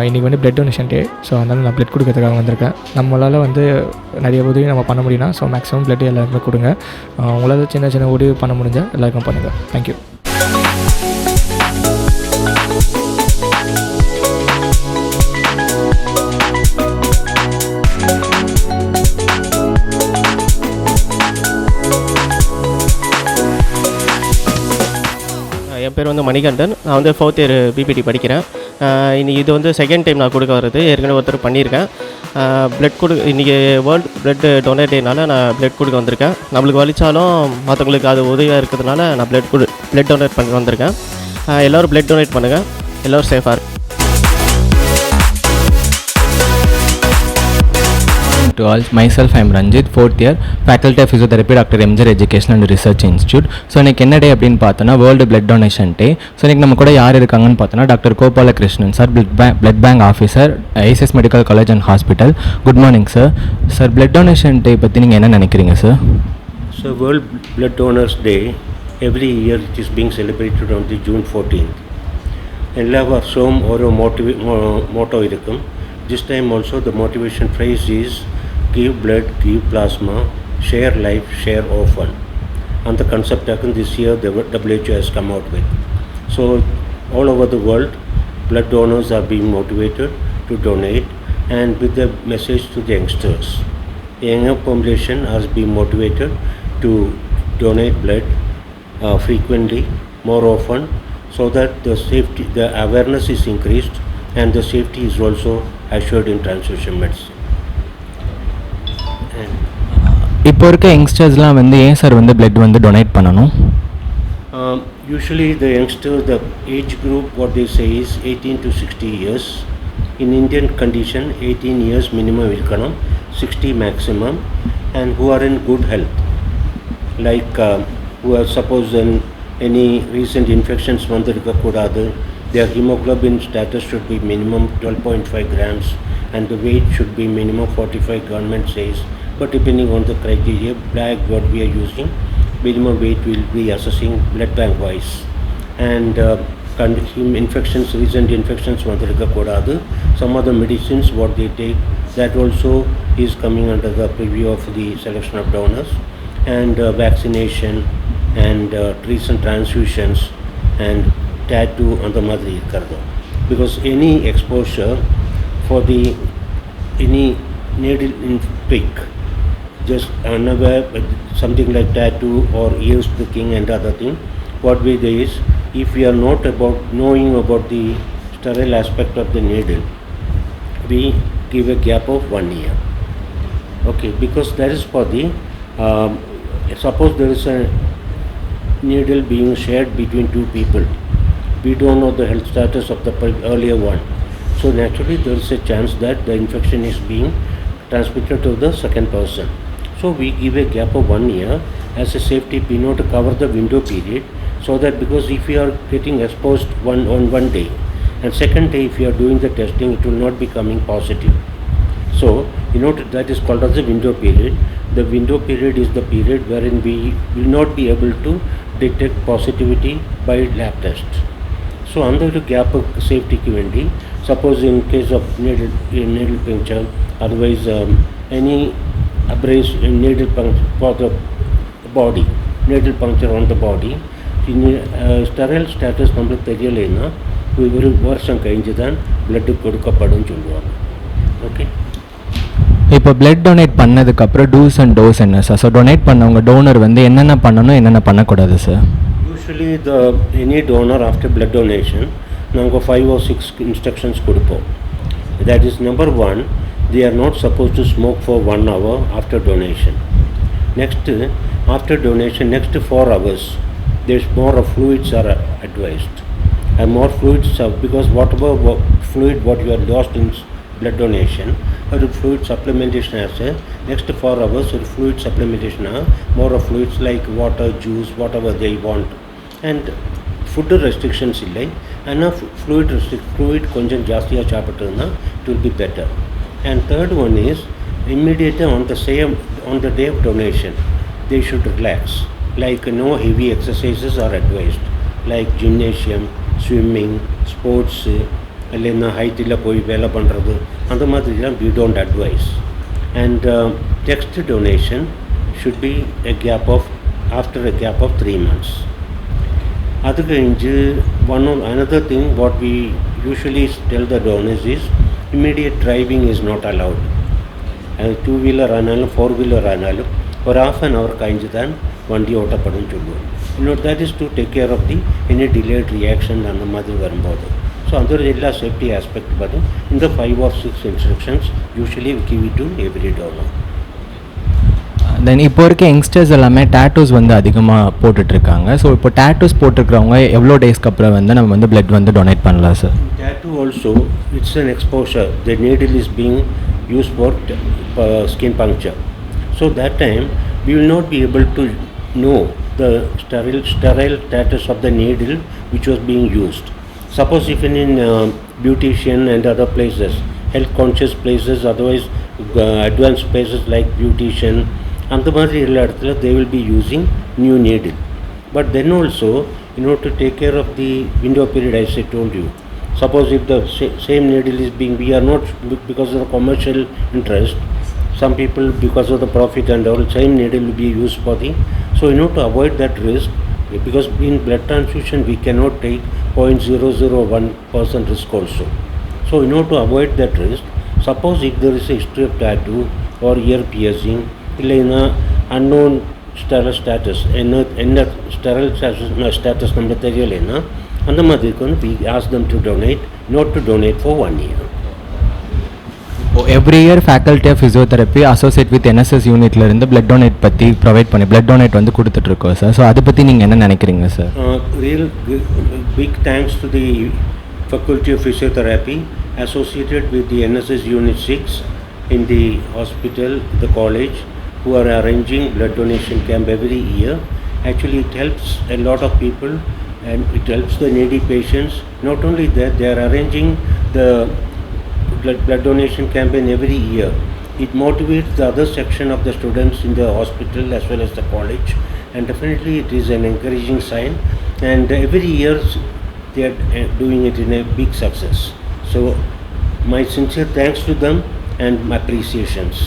இன்றைக்கி வந்து blood donation day. So அதனால் நான் பிளட் கொடுக்கறதுக்காக வந்திருக்கேன். நம்மளால் வந்து நிறைய உதவி நம்ம பண்ண முடியும்னா ஸோ மேக்ஸிமம் பிளட் எல்லாருக்குமே கொடுங்க. உங்களால் சின்ன சின்ன உதவி பண்ண முடிஞ்சால் எல்லாருக்கும் பண்ணுங்கள். தேங்க்யூ. என் பேர் வந்து மணிகண்டன். நான் வந்து 4th இயர் பிபிடி படிக்கிறேன். இது வந்து செகண்ட் டைம் நான் கொடுக்க வர்றது. ஏற்கனவே ஒருத்தர் பண்ணியிருக்கேன். பிளட் இன்றைக்கி வேர்ல்டு பிளட் டொனேட் டேனால நான் பிளட் கொடுக்க வந்திருக்கேன். நம்மளுக்கு வலிச்சாலும் மற்றவங்களுக்கு அது உதவியாக இருக்கிறதுனால நான் பிளட் டொனேட் பண்ணி வந்திருக்கேன். எல்லோரும் பிளட் டொனேட் பண்ணுங்கள். எல்லோரும் சேஃபாக இருக்கு. To all, myself I am Ranjit, 4th year, Faculty of Physiotherapy, Dr.M.G.R.Physio Education and Research Institute. So இன்றைக்கி என்ன டே அப்படின்னு பார்த்தோன்னா world blood donation day. So இன்றைக்கி நம்ம கூட யார் இருக்காங்கன்னு பார்த்தோன்னா doctor Gopala Krishnan sir, blood bank officer, ICS medical college and hospital. Good morning sir. Sir, blood donation day பற்றி நீங்கள் என்ன நினைக்கிறீங்க சார்? So World Blood Donors Day, every year it is being celebrated on the June 14th. எல்லா வருஷம் ஒரு Moto இருக்கும். This time also the motivation phrase is give blood, give plasma, share life, share orphan. And the concept this year the WHO has come out with. So all over the world blood donors are being motivated to donate, and with the message to the youngsters. The younger population has been motivated to donate blood frequently, more often, so that the awareness is increased and the safety is also assured in transfusion medicine. இப்போ இருக்க யங்ஸ்டர்ஸ்லாம் வந்து ஏன் sir வந்து blood வந்து donate பண்ணணும்? Usually the youngsters, the age group what they say is 18 to 60 years. In Indian condition 18 years minimum இருக்கணும், 60 maximum, and who are in good health, like who are suppose any recent infections வந்திருக்க கூடாது. Their hemoglobin status should be minimum 12.5 grams and the weight should be minimum 45, government says, but depending on the criteria bag what we are using, minimum weight will be assessing blood bank wise. And infections, recent infections vandirukka kodadu. Some other medicines what they take, that also is coming under the preview of the selection of donors. And vaccination and recent transfusions and tattoo on the மாதிரி இருக்கிறது. Because any exposure for the any needle in prick, just unaware something like tattoo or ears pricking and other thing, what we do is, if we are not about knowing about the sterile aspect of the needle, we give a gap of 1 year. Okay, because that is for the suppose there is a needle being shared between two people, we don't know the health status of the earlier one, so naturally there is a chance that the infection is being transmitted to the second person. So we give a gap of 1 year as a safety pin to cover the window period, so that because if you are getting exposed on one day and second day if you are doing the testing, it will not be coming positive. So that is called as the window period. The window period is the period wherein we will not be able to detect positivity by lab tests. So under the gap of safety vendi, suppose in case of needle puncture, otherwise any abrasive needle puncture for the body, needle puncture on the body, in sterile status நம்மளுக்கு தெரியலைன்னா ஒரு வருஷம் கழிஞ்சு தான் blood கொடுக்கப்படும் சொல்லுவாங்க. Okay, இப்போ blood donate பண்ணதுக்கப்புறம் டூஸ் அண்ட் டோஸ் என்ன சார்? ஸோ டொனேட் பண்ணவங்க டோனர் வந்து என்னென்ன பண்ணணும், என்னென்ன பண்ணக்கூடாது sir? Usually any donor after blood donation நாங்கள் 5 or 6 instructions கொடுப்போம். That is, number 1, they are not supposed to smoke for 1 hour after donation. Next, after donation, next 4 hours, there's more of fluids are advised. And more fluids because whatever fluid what you are lost in blood donation, or fluid supplementation as a next 4 hours or fluid supplementation, more of fluids like water, juice, whatever they want. And food restrictions illai, enough fluid konjam jastiya saapitturna it will be better. And third one is immediately on the day of donation they should relax, like no heavy exercises are advised, like gymnasium, swimming, sports, இல்லைன்னா ஹைட்டில் போய் வேலை பண்ணுறது அந்த மாதிரிலாம் we don't advise. And text donation should be after a gap of 3 months. அது கழிஞ்சு another thing what we usually tell the donors is immediate driving is not allowed. அது 2-wheeler ஆனாலும் 4-wheeler ஆனாலும் ஒரு half an hour கழிஞ்சு தான் வண்டி ஓட்டப்படும் சொல்லுவோம். that is to take care of the any delayed reaction அந்த மாதிரி வரும்போது. ஸோ அந்த ஒரு எல்லா சேஃப்டி ஆஸ்பெக்ட் பார்த்து இந்த 5 or 6 instructions usually we give it to every donor. தென் இப்போ இருக்க யங்ஸ்டர்ஸ் எல்லாமே டேட்டூஸ் வந்து அதிகமாக போட்டுட்ருக்காங்க. ஸோ இப்போ டேட்டூஸ் போட்டுருக்கிறவங்க எவ்வளோ டேஸ்க்கு அப்புறம் வந்து நம்ம வந்து பிளட் வந்து டொனேட் பண்ணலாம் sir? Tattoo also, it's an exposure. The needle is being used for skin puncture. So that time we will not be able to know the sterile status of the needle which was being used. Suppose if in beautician and other places, health conscious places, otherwise advanced places like beautician, and the மாதிரி எல்லா இடத்துல they will be using new needle. But then also, in order to take care of the window period, as I told you, suppose if the same needle is being, we are not, because of the commercial interest, some people because of the profit and all, same needle will be used for the, so in order to avoid that risk, because in blood transfusion we cannot take 0.001% risk also. So in order to avoid that risk, suppose if there is a history of tattoo or ear piercing, இல்லைன்னா unknown sterile status, என்ன sterile status நம்ம தெரியலைன்னா அந்த மாதிரி வந்து we ask them to donate, not to donate for 1 year. Every year faculty of physiotherapy associate with NSS யூனிட்லேருந்து blood donate பற்றி provide பண்ணி பிளட் டொனேட் வந்து கொடுத்துட்ருக்கோம் சார். ஸோ அதை பற்றி நீங்கள் என்ன நினைக்கிறீங்க sir? Real big thanks to the Faculty of Physiotherapy associated with the NSS Unit 6 in the hospital, the college, who are arranging blood donation camp every year. Actually it helps a lot of people and it helps the needy patients. Not only that, they are arranging the blood donation campaign every year. It motivates the other section of the students in the hospital as well as the college, and definitely it is an encouraging sign, and every year they are doing it in a big success. So my sincere thanks to them and my appreciations.